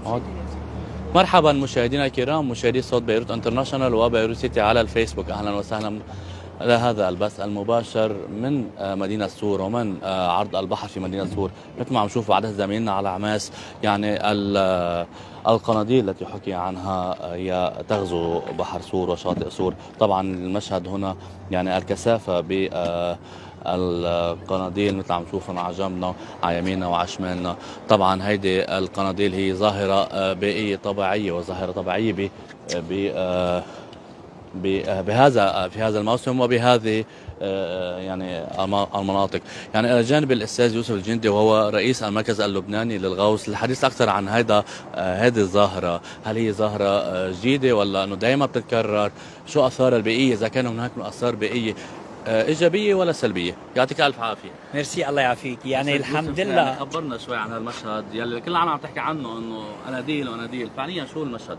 عود. مرحبا مشاهدينا الكرام، مشاهدي صوت بيروت انترناشونال وبيروت سيتي على الفيسبوك. اهلا وسهلا على هذا البث المباشر من مدينة سور ومن عرض البحر في مدينة سور. مثل ما عم نشوف بعض زميلنا على عماس، يعني القناديل التي حكي عنها هي تغزو بحر سور وشاطئ سور. طبعا المشهد هنا يعني الكثافة ب القناديل مثل عم نشوفهم على جنبنا على يميننا وعلى شمالنا. طبعا هيدي القناديل هي ظاهرة بيئية طبيعية وظاهرة طبيعية ب في هذا الموسم وبهذه يعني المناطق. يعني الى جانب الاستاذ يوسف الجندي وهو رئيس المركز اللبناني للغوص للحديث اكثر عن هذه الظاهره. هل هي ظاهره جديده ولا انه دائما بتتكرر؟ شو اثارها البيئيه، اذا كان هناك من اثار بيئيه ايجابيه ولا سلبيه؟ يعطيك الف عافيه. ميرسي، الله يعافيك. يعني الحمد لله. يعني خبرنا شوي عن هالمشهد يلي كل عم تحكي عنه، انه اناديل واناديل، فعليا شو المشهد؟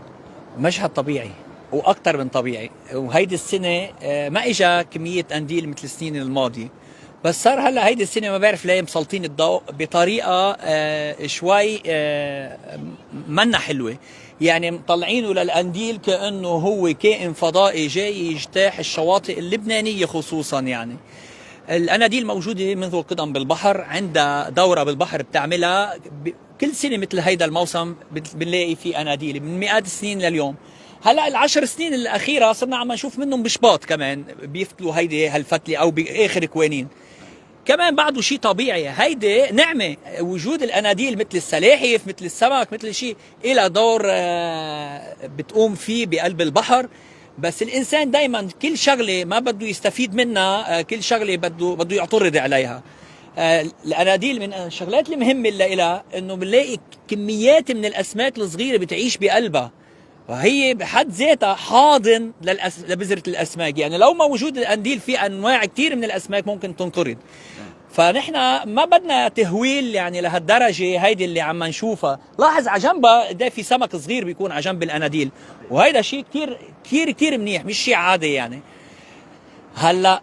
مشهد طبيعي واكثر من طبيعي. وهيدي السنه ما اجى كميه قنديل مثل السنين الماضيه، بس صار هلا هيدي السنه ما بعرف ليه مسلطين الضوء بطريقه شوي منا حلوه. يعني مطلعينه للقنديل كانه هو كائن فضائي جاي يجتاح الشواطئ اللبنانيه خصوصا. يعني الاناديل موجوده منذ القدم بالبحر، عندها دوره بالبحر بتعملها كل سنه مثل هيدا الموسم بنلاقي في اناديل من مئات السنين لليوم. هلا العشر سنين الاخيره صرنا عم نشوف منهم بشباط كمان بيفتلوا هيدي هالفتله او باخر كوانين. كمان بعده شيء طبيعي، هيدي نعمه. وجود الاناديل مثل السلاحف مثل السمك مثل شيء إلى دور بتقوم فيه بقلب البحر. بس الانسان دائما كل شغله ما بده يستفيد منها، كل شغله بده يعترض عليها. الاناديل من الشغلات المهمه اللي لها انه بنلاقي كميات من الاسماك الصغيره بتعيش بقلبها، وهي بحد ذاتها حاضن لبذرة الأسماك. يعني لو ما وجود القنديل في أنواع كثير من الأسماك ممكن تنقرض. فنحن ما بدنا تهويل يعني لهالدرجة. هيدي اللي عم نشوفها، لاحظ على جنبها ده في سمك صغير بيكون على جنب الأناديل، وهيدا شيء كثير كثير كثير منيح، مش شيء عادي يعني. هلا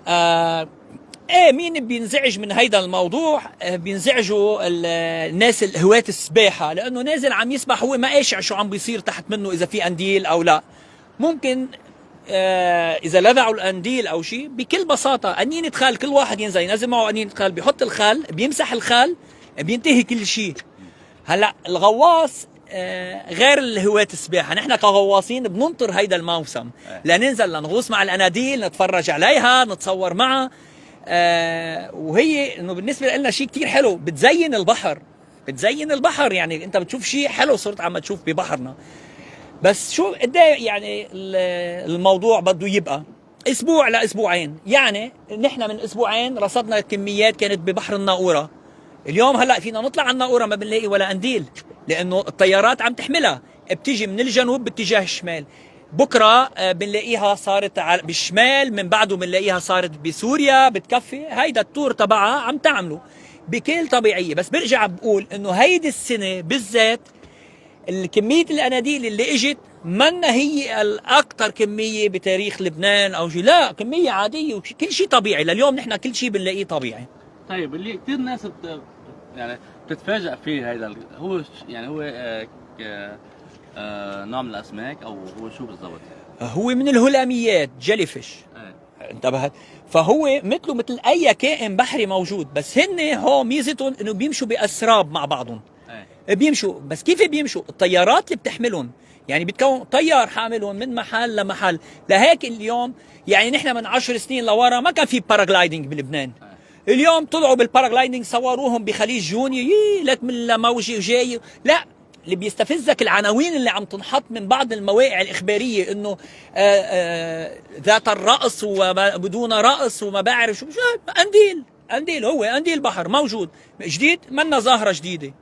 ايه مين بينزعج من هيدا الموضوع؟ بينزعجوا الناس هواة السباحة، لأنه نازل عم يسبح هو ما قاشع شو عم بيصير تحت منه إذا في قنديل أو لا. ممكن إذا لذعوا القنديل أو شيء بكل بساطة قنينة خال، كل واحد ينزل معه قنينة خال، بيحط الخال بيمسح الخال بينتهي كل شيء. هلا الغواص غير الهواة السباحة، نحن كغواصين بننطر هيدا الموسم لننزل لنغوص مع الأناديل، نتفرج عليها، نتصور معها. وهي انه بالنسبه لنا شيء كتير حلو، بتزين البحر. بتزين البحر، يعني انت بتشوف شيء حلو صرت عم تشوف ببحرنا. بس شو قد يعني الموضوع بده يبقى اسبوع لاسبوعين. يعني نحن من اسبوعين رصدنا كميات كانت ببحر الناقوره. اليوم هلا فينا نطلع على الناقوره ما بنلاقي ولا قنديل، لانه الطيارات عم تحملها، بتيجي من الجنوب باتجاه الشمال. بكره بنلاقيها صارت بالشمال، من بعده بنلاقيها صارت بسوريا بتكفي. هيدا التور تبعها عم تعمله بكل طبيعيه. بس برجع بقول انه هيدي السنه بالذات الكميه الاناديل اللي اجت منا هي الاكثر كميه بتاريخ لبنان او شيء، لا كميه عاديه وكل شيء طبيعي. لليوم نحن كل شيء بنلاقيه طبيعي. طيب اللي كثير ناس يعني بتتفاجئ فيه هيدا هو يعني هو نوع من الاسماك، او هو شو بالضبط؟ هو من الهلاميات، جيليفيش. انتبهت؟ فهو مثله مثل اي كائن بحري موجود، بس هن هو ميزتهم انه بيمشوا باسراب مع بعضهم. بيمشوا، بس كيف بيمشوا؟ الطيارات اللي بتحملهم، يعني بتكون طيار حاملهم من محل لمحل. لهيك اليوم يعني نحن من 10 سنين لورا ما كان في باراجلايدنج بلبنان. اليوم طلعوا بالباراجلايدنج، صوروهم بخليج جوني، لك من موجه جاي. لا، اللي بيستفزك العناوين اللي عم تنحط من بعض المواقع الإخبارية إنه ذات الرأس وبدون رأس وما بعرف شو. قنديل هو قنديل بحر موجود جديد، منا ظاهرة جديدة.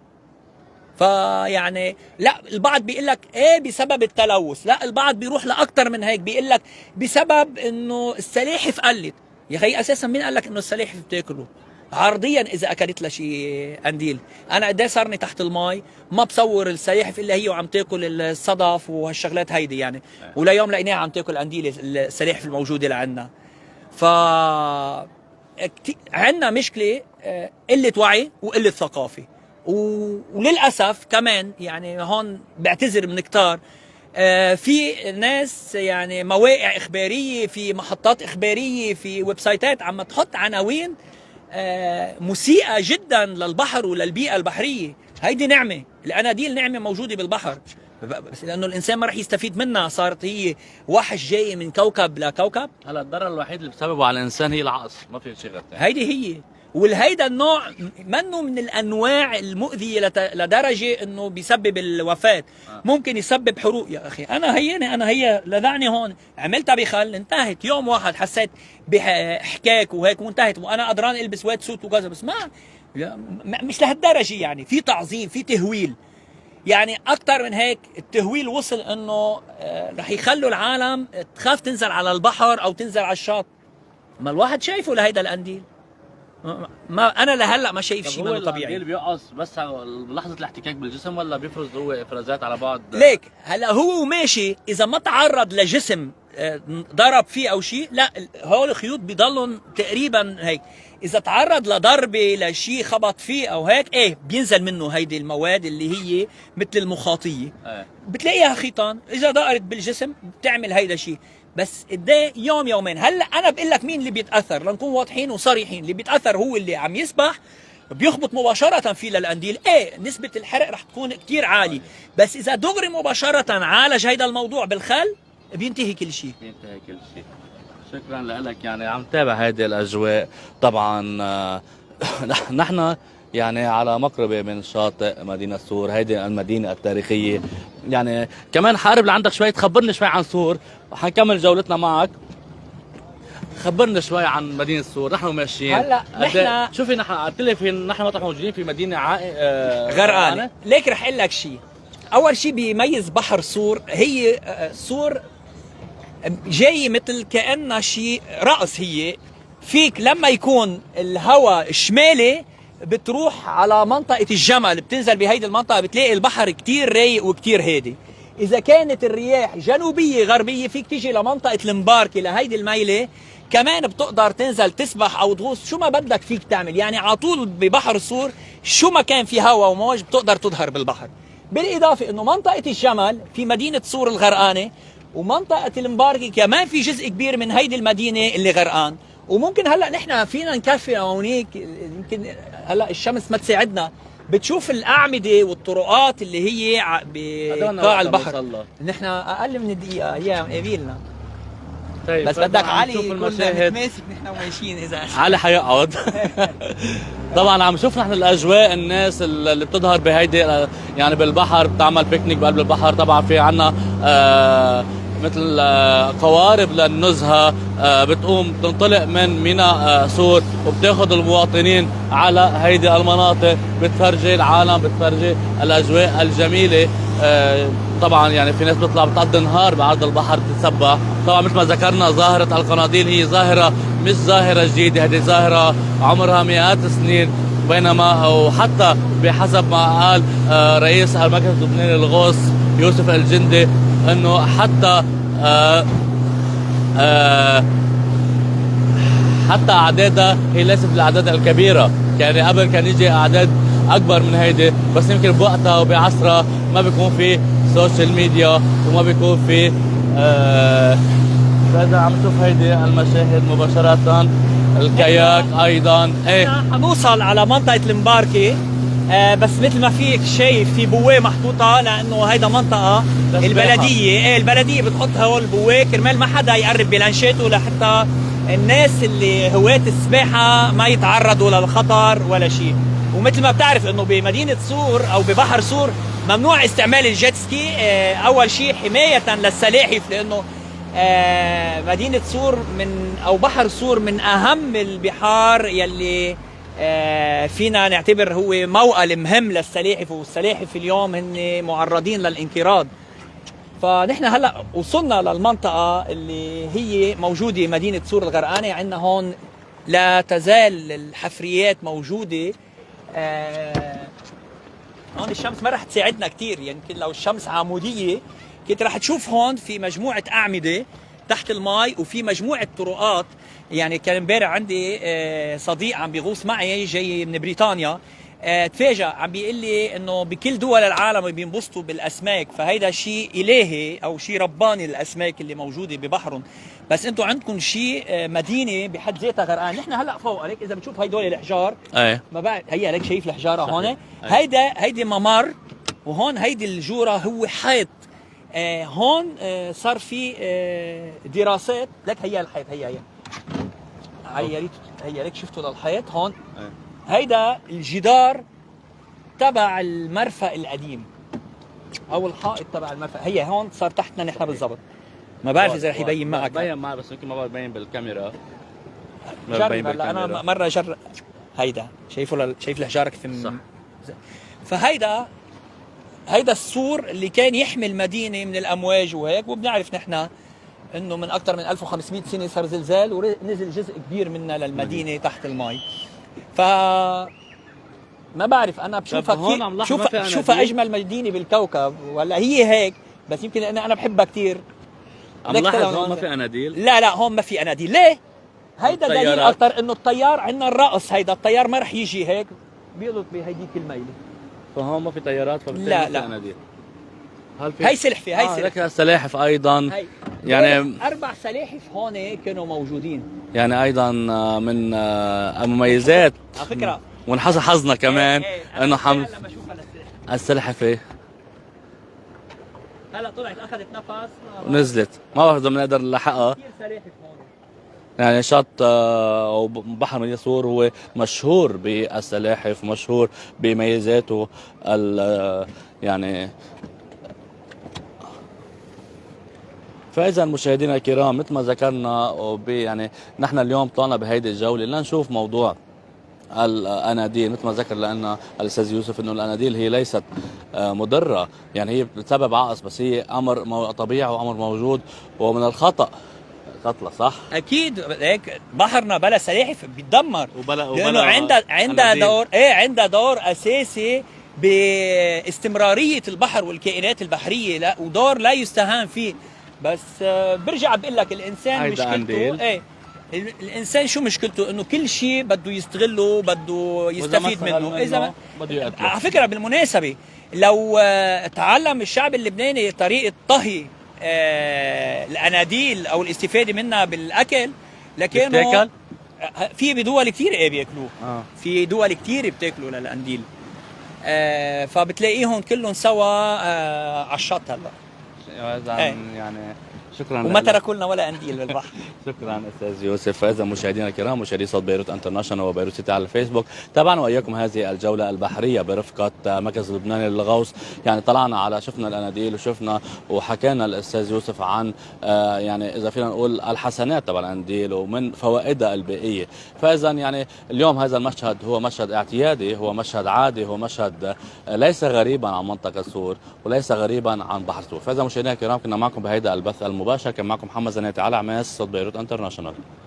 فيعني لا، البعض بيقول لك ايه بسبب التلوث، لا البعض بيروح لاكثر من هيك، بيقول لك بسبب انه السلاحف قلت. يا اخي اساسا مين قال لك انه السلاحف بتاكله؟ عرضيا اذا اكلت لها شيء قنديل. انا قد صارني تحت المي ما بصور السلاحف الا هي وعم تاكل الصدف وهالشغلات هيدي يعني. ولا يوم لقيناها عم تاكل قنديل السلاحف الموجوده لعنا. ف عندنا مشكله قله وعي وقله ثقافه. وللاسف كمان يعني هون بعتذر من كتار، في ناس يعني مواقع اخباريه، في محطات اخباريه، في ويب سايتات عم تحط عناوين مسيئه جدا للبحر وللبيئه البحريه. هيدي نعمه، الاناديل نعمه موجوده بالبحر، بس لانه الانسان ما رح يستفيد منها، صارت هي وحش جاي من كوكب لكوكب. هلا الضرر الوحيد اللي بسببه على الانسان هي العقص، ما في شيء غير ثاني. هيدي هي، والهيدا النوع منه من الانواع المؤذيه لدرجه انه بيسبب الوفاه. ممكن يسبب حروق يا اخي. انا هي لذعني هون، عملتها بخل انتهت. يوم واحد حسيت بحكاك وهيك وانتهت، وانا قدران البس ويت سوت وكذا، بس مش لهالدرجه يعني. في تعظيم، في تهويل، يعني اكثر من هيك. التهويل وصل انه رح يخلوا العالم تخاف تنزل على البحر او تنزل على الشاط. ما الواحد شايفه لهيدا القنديل، ما انا لهلا ما شايف شيء منه طبيعي. القنديل بيقص بس بلحظه الاحتكاك بالجسم، ولا بيفرز هو افرازات على بعض؟ ليك هلا هو ماشي، اذا ما تعرض لجسم ضرب فيه او شيء، لا هول الخيوط بيضلهم تقريبا هيك. اذا تعرض لضربه لشيء خبط فيه او هيك، ايه بينزل منه هيدي المواد اللي هي مثل المخاطيه. بتلاقيها خيطان، اذا دقرت بالجسم بتعمل هيدا الشيء. بس قد يوم يومين. هلا انا بقول لك مين اللي بيتاثر، لنكون واضحين وصريحين. اللي بيتاثر هو اللي عم يسبح، بيخبط مباشرة فيه للقنديل. ايه نسبة الحرق رح تكون كتير عالية، بس اذا دغري مباشرة عالج هيدا الموضوع بالخل بينتهي كل شيء. بينتهي كل شيء. شكرا لك. يعني عم تابع هيدي الاجواء طبعا. نحن يعني على مقربة من شاطئ مدينة سور، هيدي المدينة التاريخية. يعني كمان حارب لعندك شوي، تخبرني شوي عن سور وحنكمل جولتنا معك. خبرنا شوي عن مدينة سور. نحن ماشيين هلا نحن شوفي، نحن قلت لي في نحن مطرح موجودين في مدينة غرقانة. ليك رح اقول لك شيء. اول شيء بيميز بحر سور، هي سور جاي مثل كأنها شيء رأس. هي فيك لما يكون الهواء الشمالي بتروح على منطقة الجمل، بتنزل بهيدي المنطقة بتلاقي البحر كتير رايق وكتير هادي. إذا كانت الرياح جنوبية غربية فيك تيجي لمنطقة المباركة لهيدي الميلة، كمان بتقدر تنزل تسبح أو تغوص، شو ما بدك فيك تعمل. يعني على طول ببحر سور شو ما كان في هواء وموج بتقدر تظهر بالبحر. بالإضافة إنه منطقة الجمل في مدينة سور الغرقانة، ومنطقة المباركة كمان في جزء كبير من هيدي المدينة اللي غرقان. وممكن هلا نحن فينا نكفي هونيك، يمكن هلا الشمس ما تساعدنا، بتشوف الأعمدة والطرقات اللي هي بقاع البحر. نحن أقل من دقيقة هي قابلنا. طيب بس بدك علي يكون المشاهد ماسك نحن وماشيين. إذا علي حيقعد. طبعا عم نشوف نحن الاجواء، الناس اللي بتظهر بهيدي يعني بالبحر، بتعمل بيكنيك بقلب البحر. طبعا في عنا مثل قوارب للنزهه بتقوم تنطلق من ميناء سور وبتاخذ المواطنين على هيدي المناطق، بتفرجي العالم، بتفرجي الاجواء الجميله. طبعا يعني في ناس بتطلع بتقضي نهار بعرض البحر تتسبح. طبعا مثل ما ذكرنا ظاهره القناديل هي ظاهره مش ظاهره جديده، هذه ظاهره عمرها مئات السنين. بينما وحتى بحسب ما قال رئيس المركز اللبناني للغوص يوسف الجندي، انه حتى حتى اعدادها هي ليست بالاعداد الكبيره. يعني قبل كان يجي اعداد اكبر من هيدي، بس يمكن بوقتها وبعصرها ما بيكون في سوشيال ميديا وما بيكون في هذا. عم نشوف هيدي المشاهد مباشره. الكاياك ايضا. ايه حنوصل على منطقه المباركه، بس مثل ما فيك شايف في بواه محطوطه، لانه هيدا منطقه البلديه. ايه البلديه بتحط هول البواه كرمال ما حدا يقرب بلانشاته، لحتى الناس اللي هواة السباحه ما يتعرضوا للخطر ولا شيء. ومثل ما بتعرف انه بمدينه سور او ببحر سور ممنوع استعمال الجيت سكي. اول شيء حمايه للسلاحف، لانه مدينه سور او بحر سور من اهم البحار يلي فينا نعتبر هو موقل مهم للسلاحف، والسلاحف اليوم هن معرضين للانقراض. فنحن هلا وصلنا للمنطقه اللي هي موجوده مدينه سور الغرقانه. عندنا هون لا تزال الحفريات موجوده. هون الشمس ما رح تساعدنا كثير، يمكن لو الشمس عموديه كنت رح تشوف هون في مجموعه اعمده تحت الماء، وفي مجموعه طرقات. يعني كان امبارح عندي صديق عم بيغوص معي جاي من بريطانيا، تفاجأ عم بيقول لي انه بكل دول العالم بينبسطوا بالاسماك، فهيدا شيء الهي او شيء رباني للاسماك اللي موجوده ببحرهم. بس انتم عندكم شيء مدينه بحد ذاتها غرقان. نحن هلا فوق عليك اذا بتشوف هدول الحجار، ايه ما بعد هي عليك شايف الحجاره صحيح. هون، أيه. هيدي ممر، وهون هيدي الجوره هو حيط. هون صار في دراسات. لك هي الحيط، هي يا ريت هي لك شفتوا للحيط هون. أيه. هيدا الجدار تبع المرفأ القديم او الحائط تبع المرفأ. هي هون صار تحتنا نحن بالضبط. ما بعرف اذا رح يبين معك. بين معي بس يمكن ما بعرف يبين بالكاميرا. جرب هلا انا مره جرب. هيدا شايفه شايف الحجاره كيف صح. هيدا السور اللي كان يحمي المدينه من الامواج وهيك. وبنعرف نحن انه من اكثر من 1500 سنه صار زلزال ونزل جزء كبير منها للمدينه تحت المي. ف ما بعرف انا بشوفها بشوفها اجمل مدينه بالكوكب، ولا هي هيك؟ بس يمكن انا بحبها كثير. عم لاحظ هون ما في اناديل. لا هون ما في اناديل. ليه؟ هيدا دليل الطيارات. اكثر انه الطيار عندنا الرأس. هيدا الطيار ما رح يجي هيك بيقلط بهيديك الميله. فهون ما في طيارات فبالتالي لا، ما في لا. اناديل. هل في هي سلحفه، هي سلحفه. لك السلاحف ايضا. هي يعني 4 سلاحف هون كانوا موجودين. يعني ايضا من مميزات على فكره ونحظ حظنا كمان انه حمل لما اشوفها السلحفه هلا طلعت اخذت نفس ونزلت. ما بعرف اذا بنقدر نلحقها. كثير سلاحف هون. يعني شط او بحر مدينة سور هو مشهور بالسلاحف، مشهور بميزاته يعني. فاذا مشاهدينا الكرام مثل ما ذكرنا يعني نحن اليوم طلعنا بهيدي الجوله لنشوف موضوع الاناديل مثل ما ذكر لنا الاستاذ يوسف انه الاناديل هي ليست مضره، يعني هي بتسبب عقص، بس هي امر طبيعي وامر موجود ومن الخطا قتله. صح؟ اكيد هيك بحرنا بلا سلاحف بيتدمر. لانه عندها أناديل. دور عندها دور اساسي باستمراريه البحر والكائنات البحريه. لا ودور لا يستهان فيه. بس برجع بقول لك الانسان مشكلته الانسان شو مشكلته؟ انه كل شيء بده يستغله، بده يستفيد منه. اذا على فكره بالمناسبه لو تعلم الشعب اللبناني طريقه طهي الاناديل او الاستفاده منها بالاكل لكانوا في بدول كثير بياكلوه. في دول كثير بتاكلوا للقنديل. فبتلاقيهم كلهم سوا على الشط هلا. يعني شكرا وما تركوا لنا ولا قنديل بالبحر. شكرا استاذ يوسف. فاذا مشاهدينا الكرام مشاهدي صوت بيروت انترناشونال وبيروت سيتي على الفيسبوك، تابعنا واياكم هذه الجوله البحريه برفقه مركز اللبناني للغوص. يعني طلعنا على شفنا الاناديل وشفنا وحكينا الاستاذ يوسف عن يعني اذا فينا نقول الحسنات تبع القنديل ومن فوائدها البيئيه. فاذا يعني اليوم هذا المشهد هو مشهد اعتيادي، هو مشهد عادي، هو مشهد ليس غريبا عن منطقه سور وليس غريبا عن بحر سور. فاذا مشاهدينا الكرام كنا معكم بهيدا البث المباشر، كان معكم محمد زناتي على عماس صوت بيروت انترناشونال.